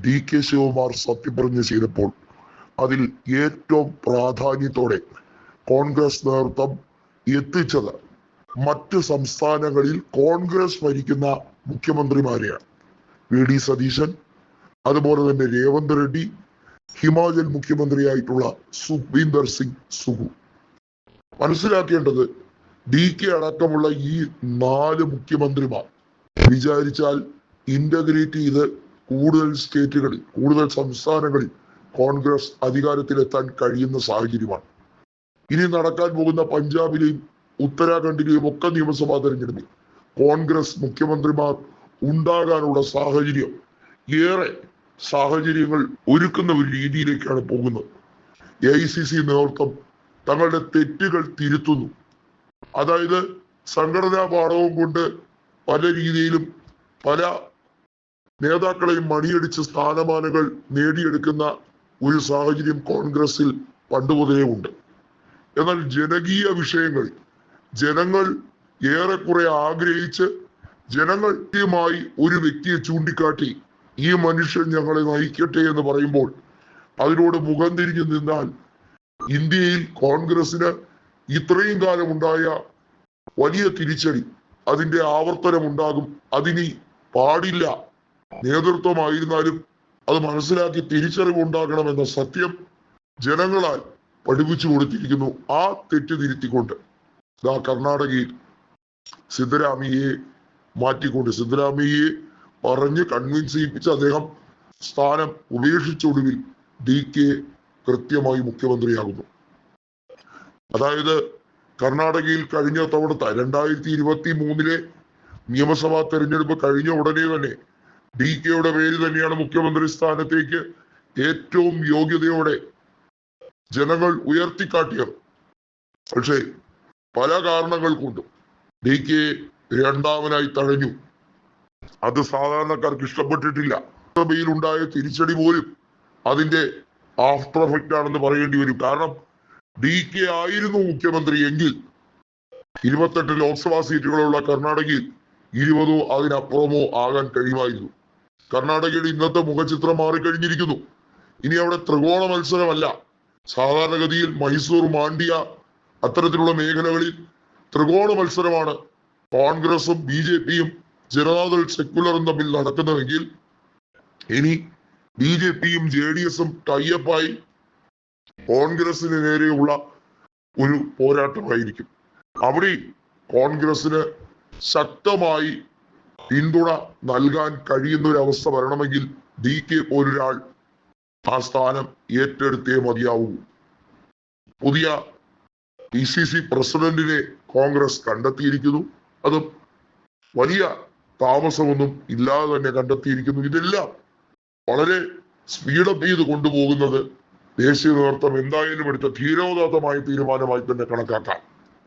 DK Shivakumar സത്യപ്രതിജ്ഞ ചെയ്തപ്പോൾ അതിൽ ഏറ്റവും പ്രാധാന്യത്തോടെ കോൺഗ്രസ് നേതൃത്വം എത്തിച്ചത് മറ്റ് സംസ്ഥാനങ്ങളിൽ കോൺഗ്രസ് ഭരിക്കുന്ന മുഖ്യമന്ത്രിമാരെയാണ്. VD സതീശൻ, അതുപോലെ തന്നെ രേവന്ത് റെഡ്ഡി, ഹിമാചൽ മുഖ്യമന്ത്രിയായിട്ടുള്ള സുഖ്വീന്ദർ സിംഗ് സുഖു. മനസ്സിലാക്കേണ്ടത് DK അടക്കമുള്ള ഈ 4 മുഖ്യമന്ത്രിമാർ വിചാരിച്ചാൽ ഇന്റഗ്രേറ്റ് ചെയ്ത് കൂടുതൽ സ്റ്റേറ്റുകളിൽ, കൂടുതൽ സംസ്ഥാനങ്ങളിൽ കോൺഗ്രസ് അധികാരത്തിലെത്താൻ കഴിയുന്ന സാഹചര്യമാണ്. ഇനി നടക്കാൻ പോകുന്ന പഞ്ചാബിലെയും ഉത്തരാഖണ്ഡിലെയും ഒക്കെ നിയമസഭാ തെരഞ്ഞെടുപ്പിൽ കോൺഗ്രസ് മുഖ്യമന്ത്രിമാർ ഉണ്ടാകാനുള്ള സാഹചര്യം, ഏറെ സാഹചര്യങ്ങൾ ഒരുക്കുന്ന ഒരു രീതിയിലേക്കാണ് പോകുന്നത്. AICC നേതൃത്വം തങ്ങളുടെ തെറ്റുകൾ തിരുത്തുന്നു. അതായത് സംഘടനാ പാഠവും കൊണ്ട് പല രീതിയിലും പല നേതാക്കളെയും മണിയടിച്ച് സ്ഥാനമാനങ്ങൾ നേടിയെടുക്കുന്ന ഒരു സാഹചര്യം കോൺഗ്രസിൽ പണ്ടുമുതലേ ഉണ്ട്. എന്നാൽ ജനകീയ വിഷയങ്ങൾ ജനങ്ങൾ ഏറെക്കുറെ ആഗ്രഹിച്ച് ജനങ്ങളുമായി ഒരു വ്യക്തിയെ ചൂണ്ടിക്കാട്ടി ഈ മനുഷ്യൻ ഞങ്ങളെ നയിക്കട്ടെ എന്ന് പറയുമ്പോൾ അതിനോട് മുഖം തിരിഞ്ഞു നിന്നാൽ ഇന്ത്യയിൽ കോൺഗ്രസിന് ഇത്രയും കാലം ഉണ്ടായ വലിയ തിരിച്ചടി, അതിന്റെ ആവർത്തനം ഉണ്ടാകും. അതിനി പാടില്ല. നേതൃത്വമായിരുന്നാലും അത് മനസ്സിലാക്കി തിരിച്ചറിവുണ്ടാകണമെന്ന സത്യം ജനങ്ങളാൽ പഠിപ്പിച്ചു കൊടുത്തിരിക്കുന്നു. ആ തെറ്റ് തിരുത്തിക്കൊണ്ട് കർണാടകയിൽ സിദ്ധരാമയ്യയെ മാറ്റിക്കൊണ്ട്, സിദ്ധരാമയ്യയെ പറഞ്ഞ് കൺവിൻസ് ചെയ്യിപ്പിച്ച് അദ്ദേഹം സ്ഥാനം ഉപേക്ഷിച്ചൊടുവിൽ DK കൃത്യമായി മുഖ്യമന്ത്രിയാകുന്നു. അതായത് കർണാടകയിൽ കഴിഞ്ഞ തവണത്തെ 2023 നിയമസഭാ തെരഞ്ഞെടുപ്പ് കഴിഞ്ഞ ഉടനെ തന്നെ DKയുടെ പേര് തന്നെയാണ് മുഖ്യമന്ത്രി സ്ഥാനത്തേക്ക് ഏറ്റവും യോഗ്യതയോടെ ജനങ്ങൾ ഉയർത്തിക്കാട്ടിയത്. പക്ഷേ പല കാരണങ്ങൾ കൊണ്ടും DK രണ്ടാമനായി തഴഞ്ഞു. അത് സാധാരണക്കാർക്ക് ഇഷ്ടപ്പെട്ടിട്ടില്ല. സഭയിൽ ഉണ്ടായ തിരിച്ചടി പോലും അതിന്റെ ആഫ്റ്റർ എഫക്റ്റ് ആണെന്ന് പറയേണ്ടി വരും. കാരണം DK ആയിരുന്നു മുഖ്യമന്ത്രി എങ്കിൽ 28 ലോക്സഭാ സീറ്റുകളുള്ള കർണാടകയിൽ 20 അതിനപ്പുറമോ ആകാൻ കഴിയുമായിരുന്നു. കർണാടകയുടെ ഇന്നത്തെ മുഖചിത്രം മാറിക്കഴിഞ്ഞിരിക്കുന്നു. ഇനി അവിടെ ത്രികോണ മത്സരമല്ല. സാധാരണഗതിയിൽ മൈസൂർ, മാണ്ഡ്യ അത്തരത്തിലുള്ള മേഖലകളിൽ ത്രികോണ മത്സരമാണ് കോൺഗ്രസും BJPയും ജനതാദൾ സെക്യുലറും തമ്മിൽ നടക്കുന്നതെങ്കിൽ ഇനി BJPയും JDSഉം ടൈപ്പായി കോൺഗ്രസിന് നേരെയുള്ള ഒരു പോരാട്ടമായിരിക്കും. അവിടെ കോൺഗ്രസിന് ശക്തമായി പിന്തുണ നൽകാൻ കഴിയുന്ന ഒരു അവസ്ഥ വരണമെങ്കിൽ DK പോലൊരാൾ ആ സ്ഥാനം ഏറ്റെടുത്തേ മതിയാവൂ. പുതിയ PCC പ്രസിഡന്റിനെ കോൺഗ്രസ് കണ്ടെത്തിയിരിക്കുന്നു. അതും വലിയ താമസമൊന്നും ഇല്ലാതെ തന്നെ കണ്ടെത്തിയിരിക്കുന്നു. ഇതെല്ലാം വളരെ സ്പീഡപ്പ് ചെയ്ത് കൊണ്ടുപോകുന്നത് ദേശീയ നേതൃത്വം എന്തായാലും എടുത്ത ധീരോദാത്തമായ തീരുമാനമായി തന്നെ കണക്കാക്കാം.